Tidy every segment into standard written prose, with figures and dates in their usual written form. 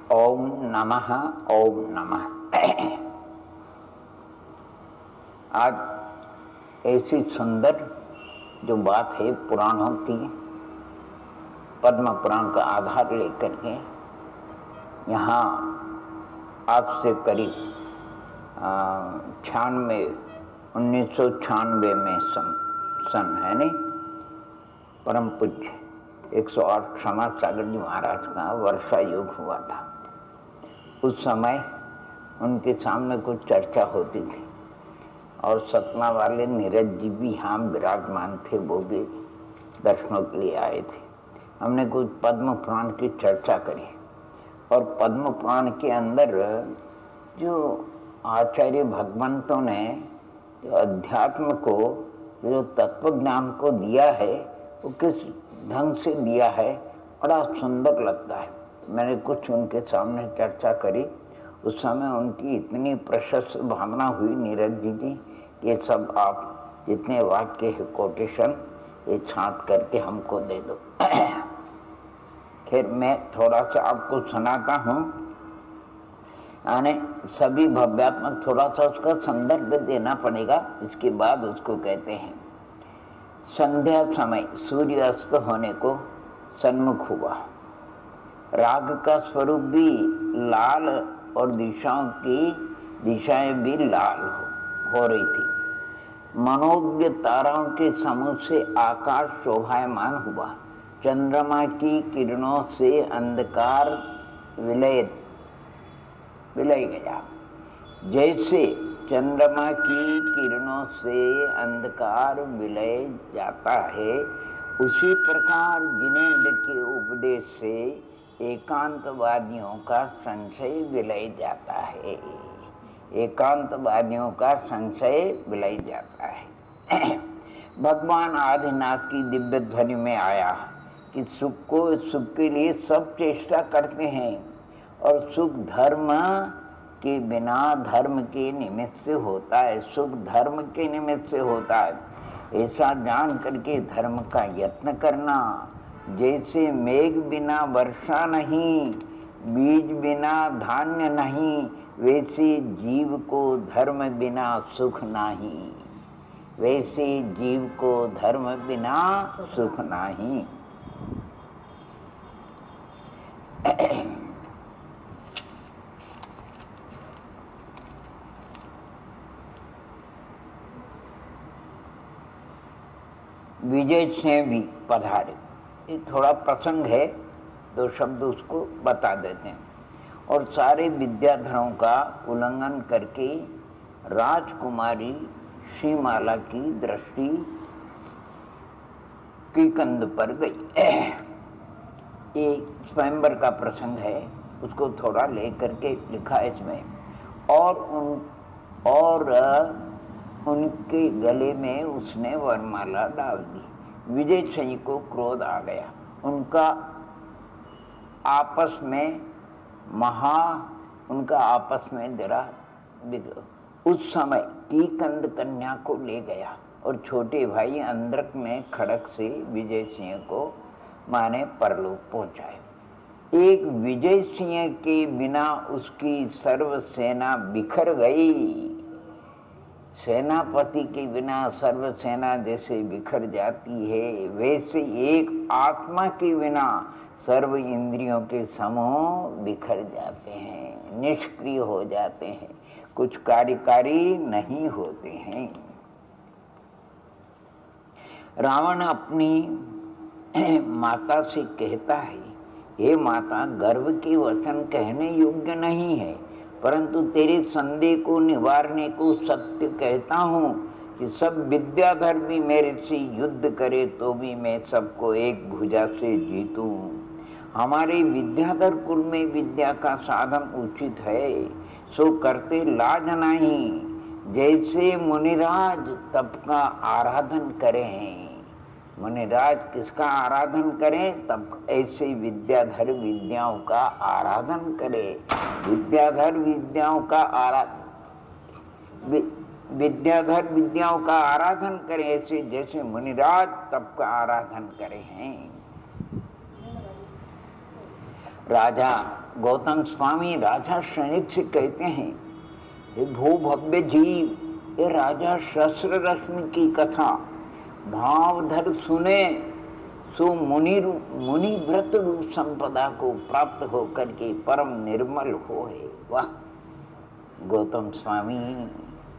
ओम नमः ओम नमः। आज ऐसी सुंदर जो बात है पुराणों की, पद्म पुराण का आधार लेकर के यहाँ आज से करीब 1996 में सन है नहीं, परम पूज्य 108 समाज सागर जी महाराज का वर्षा योग हुआ था। उस समय उनके सामने कुछ चर्चा होती थी और सतना वाले नीरज जी भी यहाँ विराजमान थे, वो भी दर्शनों के लिए आए थे। हमने कुछ पद्म पुराण की चर्चा करी और पद्म पुराण के अंदर जो आचार्य भगवंतों ने जो अध्यात्म को, जो तत्व ज्ञान को दिया है, वो किस ढंग से दिया है, बड़ा सुंदर लगता है। मैंने कुछ उनके सामने चर्चा करी। उस समय उनकी इतनी प्रशस्त भावना हुई नीरज जी, ये सब आप जितने वाक्य है कोटेशन ये छांट करके हमको दे दो। खैर मैं थोड़ा सा आपको सुनाता हूँ, यानी सभी भव्यात्मक थोड़ा सा उसका संदर्भ देना पड़ेगा, इसके बाद उसको कहते हैं। संध्या समय सूर्य अस्त होने को सन्मुख हुआ। राग का स्वरूप भी लाल और दिशाएं भी लाल हो रही थी। मनोज्ञ ताराओं के समूह से आकाश शोभायमान हुआ। चंद्रमा की किरणों से अंधकार विलय गया। जैसे चंद्रमा की किरणों से अंधकार विलय जाता है, उसी प्रकार जिनेंद्र के उपदेश से एकांतवादियों का संशय विलय जाता है। एकांतवादियों का संशय विलय जाता है। भगवान आदिनाथ की दिव्य ध्वनि में आया कि सुख के लिए सब चेष्टा करते हैं और सुख धर्म के बिना धर्म के निमित्त से होता है। सुख धर्म के निमित्त से होता है, ऐसा जान करके धर्म का यत्न करना। जैसे मेघ बिना वर्षा नहीं, बीज बिना धान्य नहीं, वैसे जीव को धर्म बिना सुख नहीं। वैसे जीव को धर्म बिना सुख नहीं। विजय सिंह भी पधारे। ये थोड़ा प्रसंग है, दो शब्द उसको बता देते हैं। और सारे विद्याधरों का उल्लंघन करके राजकुमारी श्रीमाला की दृष्टि की कंध पर गई। एक स्वयंवर का प्रसंग है, उसको थोड़ा लेकर के लिखा इसमें। और उनके गले में उसने वरमाला डाल दी। विजय सिंह को क्रोध आ गया। उनका आपस में जरा उस समय की कंद कन्या को ले गया और छोटे भाई अंद्रक ने खड़क से विजय सिंह को माने परलोक पहुंचाए। एक विजय सिंह के बिना उसकी सर्व सेना बिखर गई। सेनापति के बिना सर्व सेना जैसे बिखर जाती है, वैसे एक आत्मा के बिना सर्व इंद्रियों के समूह बिखर जाते हैं, निष्क्रिय हो जाते हैं, कुछ कार्यकारी नहीं होते हैं। रावण अपनी माता से कहता है, हे माता, गर्व के वचन कहने योग्य नहीं है, परंतु तेरे संदेह को निवारने को सत्य कहता हूँ कि सब विद्याधर भी मेरे से युद्ध करे तो भी मैं सबको एक भुजा से जीतूं। हमारे विद्याधर कुल में विद्या का साधन उचित है, सो करते लाज नहीं। जैसे मुनिराज तप का आराधन करें, मुनिराज किसका आराधन करें, तब ऐसे विद्याधर विद्याओं का आराधन करे। विद्याधर विद्याओं का आराधन करे, ऐसे जैसे मुनिराज तप का आराधन करे हैं। राजा गौतम स्वामी राजा सैनिक से कहते हैं, हे भू भव्य जीव, ये राजा शस्त्र रश्मि की कथा भावधर सुने सो मुनि व्रत रूप संपदा को प्राप्त होकर के परम निर्मल होए। वाह! गौतम स्वामी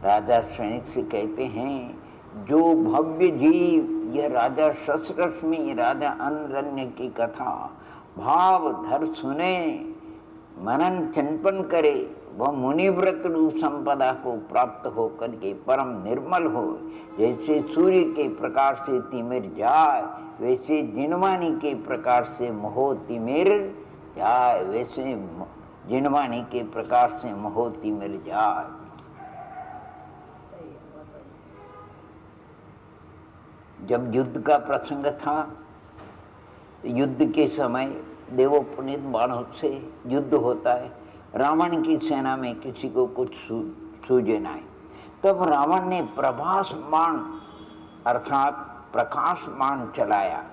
राजा सैनिक से कहते हैं, जो भव्य जीव यह राजा शस्त्रश्मि राजा अनरण्य की कथा भाव धर सुने, मनन चिंतन करे, वह मुनिव्रत रूप संपदा को प्राप्त होकर के परम निर्मल हो। जैसे सूर्य के प्रकाश से तिमिर जाए, वैसे जिनवानी के प्रकाश से मोह तिमिर जाए, वैसे जिनवानी के प्रकाश से मोह तिमिर जाए। जब युद्ध का प्रसंग था, युद्ध के समय देवोपनीत बाणों से युद्ध होता है, रावण की सेना में किसी को कुछ सूझे नहीं, तब रावण ने प्रभास बाण अर्थात प्रकाश बाण चलाया,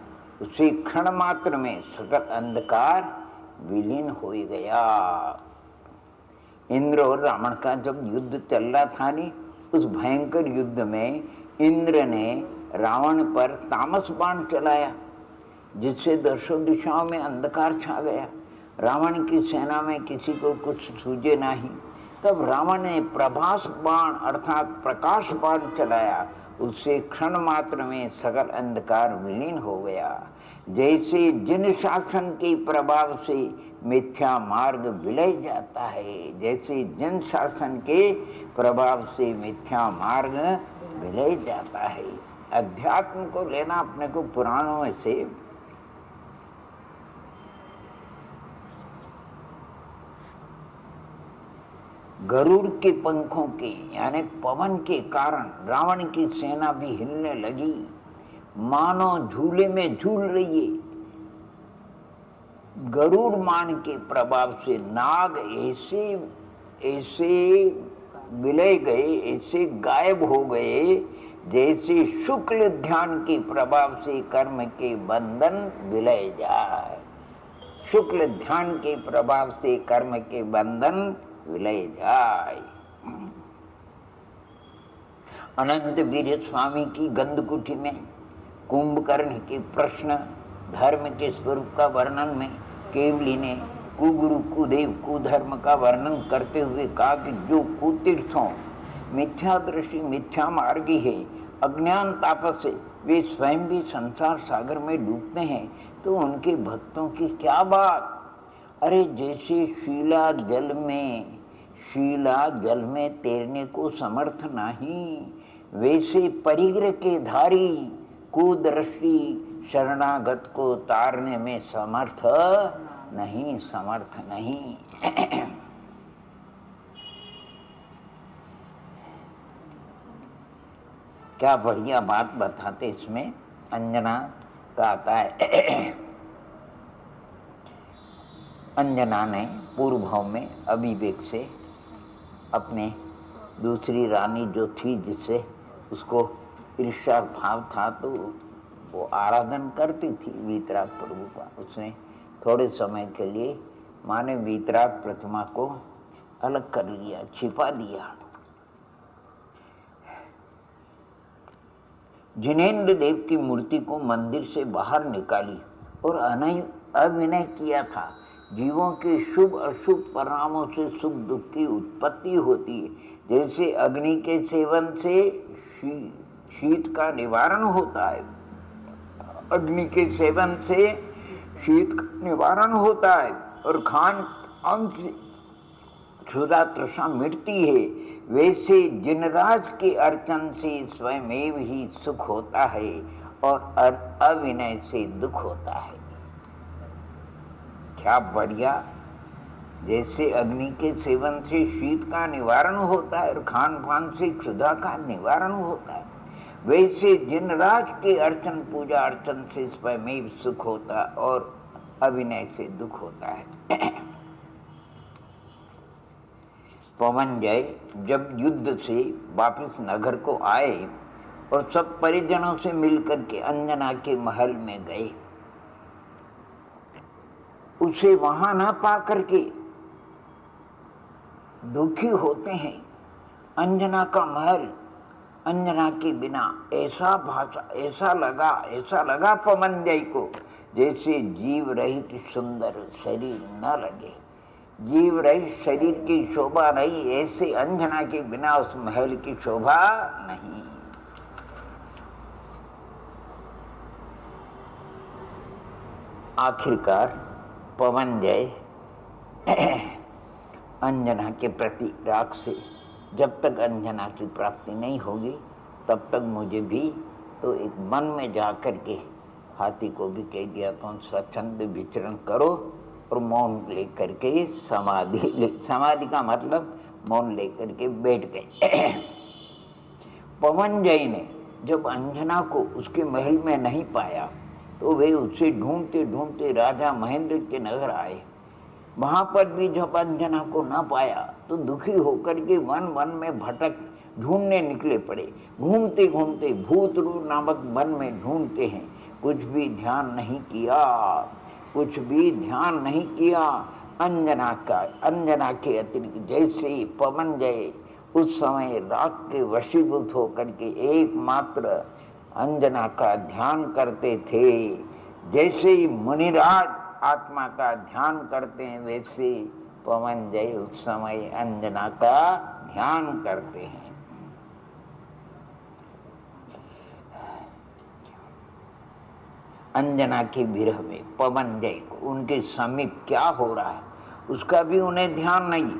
उसी क्षण मात्र में सकल अंधकार विलीन हो गया। इंद्र और रावण का जब युद्ध चल रहा था नहीं, उस भयंकर युद्ध में इंद्र ने रावण पर तामस बाण चलाया, जिससे दशों दिशाओं में अंधकार छा गया। रावण की सेना में किसी को कुछ सूझे नहीं, तब रावण ने प्रभास बाण अर्थात प्रकाश बाण चलाया, उससे क्षण मात्र में सकल अंधकार विलीन हो गया। जैसे जिन शासन के प्रभाव से मिथ्या मार्ग विलय जाता है, जैसे जिन शासन के प्रभाव से मिथ्या मार्ग विलय जाता है। अध्यात्म को लेना अपने को पुराणों में से। गरुड़ के पंखों के यानी पवन के कारण रावण की सेना भी हिलने लगी, मानो झूले में झूल रही है। गरुड़ मान के प्रभाव से नाग ऐसे विलय गए, ऐसे गायब हो गए, जैसे शुक्ल ध्यान के प्रभाव से कर्म के बंधन विलय जाए। शुक्ल ध्यान के प्रभाव से कर्म के बंधन विलय जाए। अनंत वीर स्वामी की गंधकुटी में कुंभकर्ण के प्रश्न धर्म के स्वरूप का वर्णन में केवली ने कुगुरु कुदेव कुधर्म का वर्णन करते हुए कहा कि जो कुतीर्थों मिथ्या दृष्टि मिथ्या मार्गी है, अज्ञान तापस से वे स्वयं भी संसार सागर में डूबते हैं, तो उनके भक्तों की क्या बात। अरे जैसे शीला जल में तैरने को समर्थ नहीं, वैसे परिग्रह के धारी कुदृष्टि शरणागत को तारने में समर्थ नहीं। क्या बढ़िया बात बताते इसमें। अंजना का आता है, अंजना ने पूर्व भाव में अभिवेक से अपने दूसरी रानी जो थी, जिससे उसको ईर्ष्या भाव था, तो वो आराधन करती थी वीतराग प्रभु का। उसने थोड़े समय के लिए माने वीतराग प्रतिमा को अलग कर लिया, छिपा दिया। जिनेन्द्र देव की मूर्ति को मंदिर से बाहर निकाली और अभिनय किया था। जीवों के शुभ अशुभ परिणामों से सुख दुख की उत्पत्ति होती है। जैसे अग्नि के सेवन से शीत का निवारण होता है, अग्नि के सेवन से शीत का निवारण होता है और खान पान से क्षुधा तृष्णा मिटती है, वैसे जिनराज के अर्चन से स्वयं ही सुख होता है और अविनय से दुख होता है। क्या बढ़िया। जैसे अग्नि के सेवन से शीत का निवारण होता है और खान पान से क्षुधा का निवारण होता है, वैसे जिनराज के अर्चन पूजा अर्चन से स्वयं सुख होता है और अविनय से दुख होता है। पवन जय जब युद्ध से वापस नगर को आए और सब परिजनों से मिलकर के अंजना के महल में गए, उसे वहां ना पा करके दुखी होते हैं। अंजना का महल, अंजना के बिना ऐसा भाषा, ऐसा लगा पवनजय को जैसे जीव रहित सुंदर शरीर न लगे। जीव रहित शरीर की शोभा नहीं, ऐसे अंजना के बिना उस महल की शोभा नहीं। आखिरकार पवनजय अंजना के प्रति राग से, जब तक अंजना की प्राप्ति नहीं होगी तब तक मुझे भी, तो एक वन में जाकर के हाथी को भी कह दिया तुम स्वच्छंद विचरण करो और मौन लेकर के समाधि का मतलब मौन लेकर के बैठ गए। पवनजय ने जब अंजना को उसके महल में नहीं पाया तो वे उसे ढूंढते ढूंढते राजा महेंद्र के नगर आए। वहां पर भी जब अंजना को न पाया तो दुखी होकर के वन वन में भटक ढूंढने निकले पड़े। घूमते घूमते भूतरू नामक वन में ढूंढते हैं, कुछ भी ध्यान नहीं किया, कुछ भी ध्यान नहीं किया अंजना के अतिरिक्त। जैसे ही पवनजय उस समय राग के वशीभूत होकर के एकमात्र अंजना का ध्यान करते थे, जैसे ही मुनिराज आत्मा का ध्यान करते हैं वैसे पवनजय उस समय अंजना का ध्यान करते हैं। अंजना के विरह में पवनजय को उनके समीप क्या हो रहा है उसका भी उन्हें ध्यान नहीं,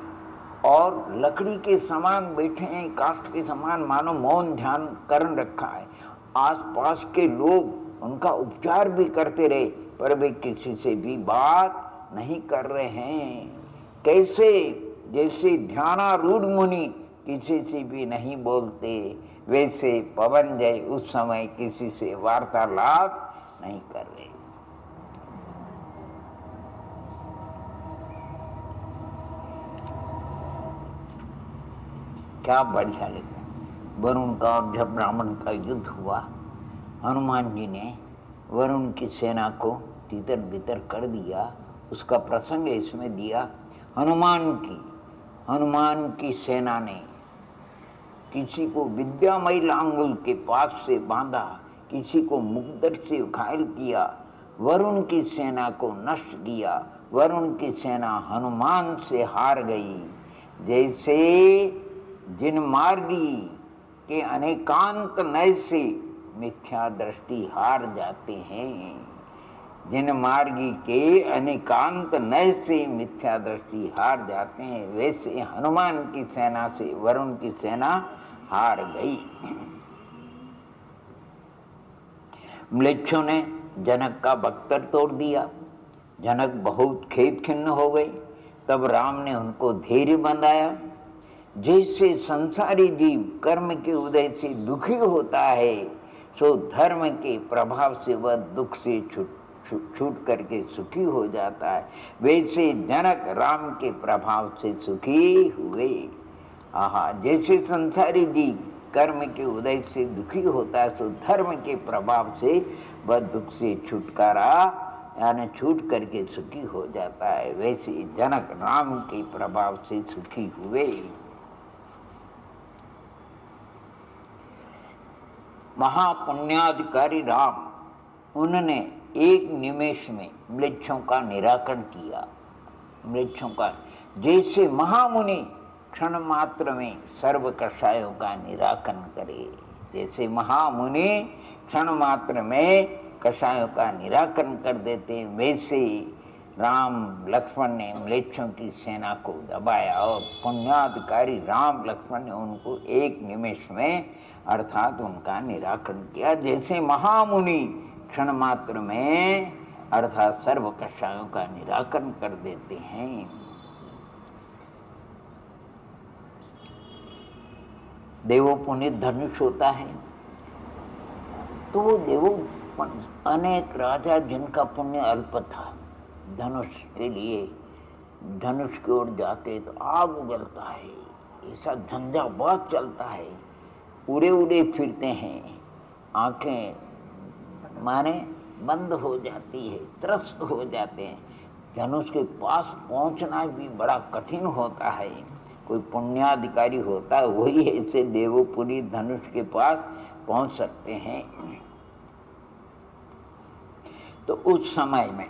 और लकड़ी के समान बैठे हैं, काष्ठ के समान, मानो मौन ध्यान कर रखा है। आसपास के लोग उनका उपचार भी करते रहे पर वे किसी से भी बात नहीं कर रहे हैं। कैसे? जैसे ध्यानारूढ़ मुनि किसी से भी नहीं बोलते, वैसे पवनजय उस समय किसी से वार्तालाप नहीं कर रहे। क्या बढ़िया लिखा। वरुण का और जब ब्राह्मण का युद्ध हुआ, हनुमान जी ने वरुण की सेना को तितर बितर कर दिया। उसका प्रसंग इसमें दिया। हनुमान की सेना ने किसी को विद्यामयी लांगुल के पास से बांधा, किसी को मुकदर से घायल किया, वरुण की सेना को नष्ट किया। वरुण की सेना हनुमान से हार गई। जैसे जिन मार्गी के अनेकांत नय से मिथ्या दृष्टि हार जाते हैं, जिन मार्गी के अनेकांत नय से मिथ्या दृष्टि हार जाते हैं, वैसे हनुमान की सेना से वरुण की सेना हार गई। म्लेच्छों ने जनक का बख्तर तोड़ दिया। जनक बहुत खेद खिन्न हो गई। तब राम ने उनको धैर्य बंधाया। जैसे संसारी जीव कर्म के उदय से दुखी होता है, सो धर्म के प्रभाव से वह दुख से छूट करके सुखी हो जाता है, वैसे जनक राम के प्रभाव से सुखी हुए। आहा, जैसे संसारी जीव कर्म के उदय से दुखी होता है, सो धर्म के प्रभाव से वह दुख से छुटकारा यानी छूट करके सुखी हो जाता है, वैसे जनक राम के प्रभाव से सुखी हुए। महापुण्याधिकारी राम, उन्होंने एक निमेष में म्लेच्छों का निराकरण किया। म्लेच्छों का जैसे महामुनि क्षण मात्र में सर्व कषायों का निराकरण करे, जैसे महामुनि क्षण मात्र में कषायों का निराकरण कर देते, वैसे राम लक्ष्मण ने म्लेच्छों की सेना को दबाया और पुण्याधिकारी राम लक्ष्मण ने उनको एक निमेष में अर्थात उनका निराकरण किया। जैसे महामुनि क्षण मात्र में अर्थात सर्व कषायों का निराकरण कर देते हैं। देवो पुण्य धनुष होता है, तो देवो अनेक राजा जिनका पुण्य अल्प था, धनुष के लिए धनुष की ओर जाते तो आग उगलता है, ऐसा झंझा बहुत चलता है, उड़े उड़े फिरते हैं, आंखें माने बंद हो जाती है, त्रस्त हो जाते हैं। धनुष के पास पहुंचना भी बड़ा कठिन होता है। कोई पुण्याधिकारी होता है वही ऐसे देवपुरी धनुष के पास पहुंच सकते हैं। तो उस समय में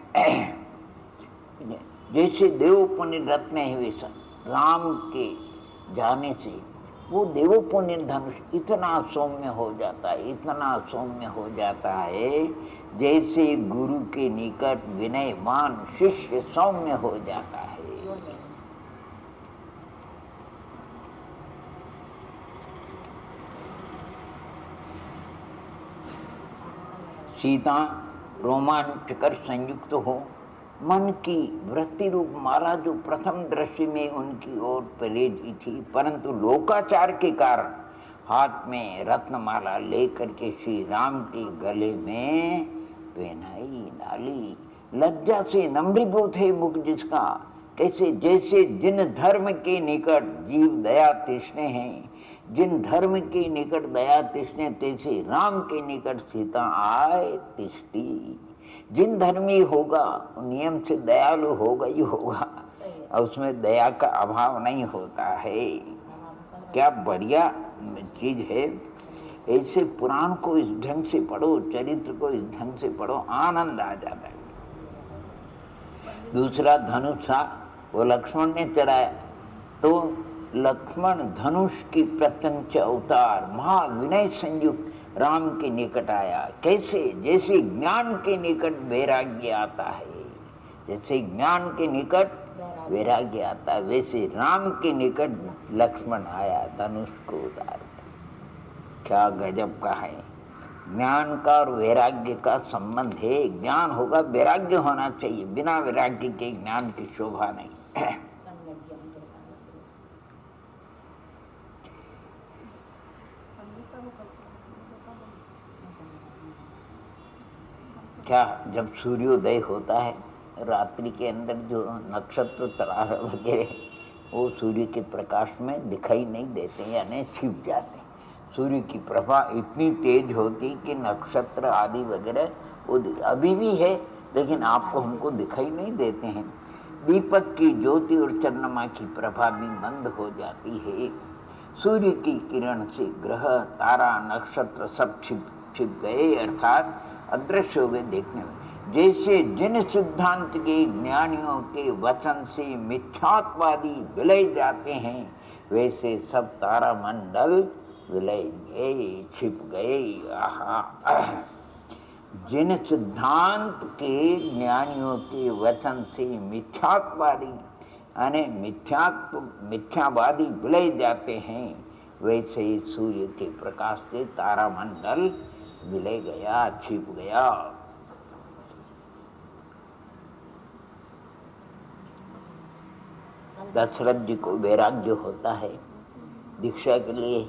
जैसे देवपुण्य रत्न हुए राम के जाने से वो देवपुण्य धनुष इतना सौम्य हो जाता है, इतना सौम्य हो जाता है, जैसे गुरु के निकट विनयवान शिष्य सौम्य हो जाता है। सीता रोमांचकर संयुक्त हो, मन की वृत्ति रूप माला जो प्रथम दृष्टि में उनकी ओर प्रेरित थी, परंतु लोकाचार के कारण हाथ में रत्नमाला लेकर के श्री राम के गले में पहनाई डाली। लज्जा से नम्रीभूत है मुख जिसका, कैसे जैसे जिन धर्म के निकट जीव दया तृष्णे हैं, जिन धर्म के निकट दया तृष्णे तैसे राम के निकट सीता आए तिष्ठी। जिन धर्मी होगा नियम से दयालु होगा ही होगा, और उसमें दया का अभाव नहीं होता है। क्या बढ़िया चीज है। ऐसे पुराण को इस ढंग से पढ़ो, चरित्र को इस ढंग से पढ़ो, आनंद आ जाता है। दूसरा धनुष था, वो लक्ष्मण ने चढ़ाया, तो लक्ष्मण धनुष की प्रत्यंच अवतार महाविनय संयुक्त राम के निकट आया। कैसे? जैसे ज्ञान के निकट वैराग्य आता है, जैसे ज्ञान के निकट वैराग्य आता है, वैसे राम के निकट लक्ष्मण आया धनुष को उतार। क्या गजब का है। ज्ञान का और वैराग्य का संबंध है। ज्ञान होगा, वैराग्य होना चाहिए, बिना वैराग्य के ज्ञान की शोभा नहीं। क्या जब सूर्योदय होता है, रात्रि के अंदर जो नक्षत्र तारा वगैरह वो सूर्य के प्रकाश में दिखाई नहीं देते, यानी छिप जाते। सूर्य की प्रभा इतनी तेज होती कि नक्षत्र आदि वगैरह वो अभी भी है, लेकिन आपको हमको दिखाई नहीं देते हैं। दीपक की ज्योति और चंद्रमा की प्रभा भी मंद हो जाती है। सूर्य की किरण से ग्रह तारा नक्षत्र सब छिप गए, अर्थात अदृश्य हो गए देखने में। जैसे जिन सिद्धांत के ज्ञानियों के वचन से मिथ्यात्वादी विलय जाते हैं, वैसे सब तारा मंडल विलय गए, छिप गए। आहा, जिन सिद्धांत के ज्ञानियों के वचन से मिथ्यात्वादी यानी मिथ्यावादी विलय जाते हैं, वैसे ही सूर्य के प्रकाश से तारामंडल विलय गया, छिप गया। दशरथ जी को वैराग्य होता है, दीक्षा के लिए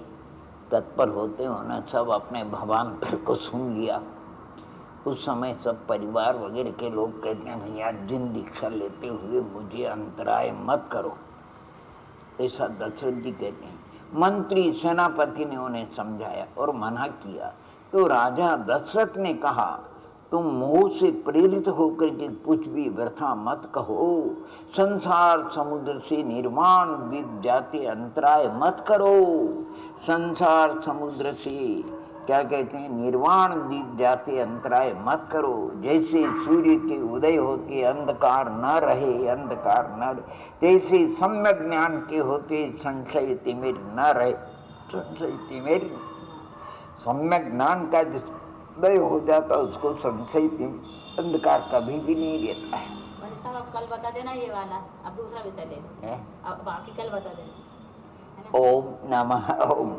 तत्पर होते हो ना, सब अपने भगवान फिर को सुन लिया। उस समय सब परिवार वगैरह के लोग कहते हैं भैया जिन दीक्षा लेते हुए मुझे अंतराय मत करो, ऐसा दशरथ जी कहते हैं। मंत्री सेनापति ने उन्हें समझाया और मना किया, तो राजा दशरथ ने कहा तुम मोह से प्रेरित होकर के कुछ भी व्यर्था मत कहो। संसार समुद्र से निर्माण बीत जाते अंतराय मत करो। संसार समुद्र से क्या कहते हैं, निर्वाण दीप जाते अंतराय मत करो। जैसे सूर्य के उदय होते अंधकार न रहे, अंधकार न रहे, तैसे सम्यक ज्ञान के होते संशय तिमिर न रहे, संशय तिमिर। सम्यक ज्ञान का जिस उदय हो जाता उसको संशय तिमिर अंधकार कभी भी नहीं रहता है। आप कल बता देना ये वाला, अब दूसरा विषय ले, अब बाकी कल बता देना। ओम नमः ओम।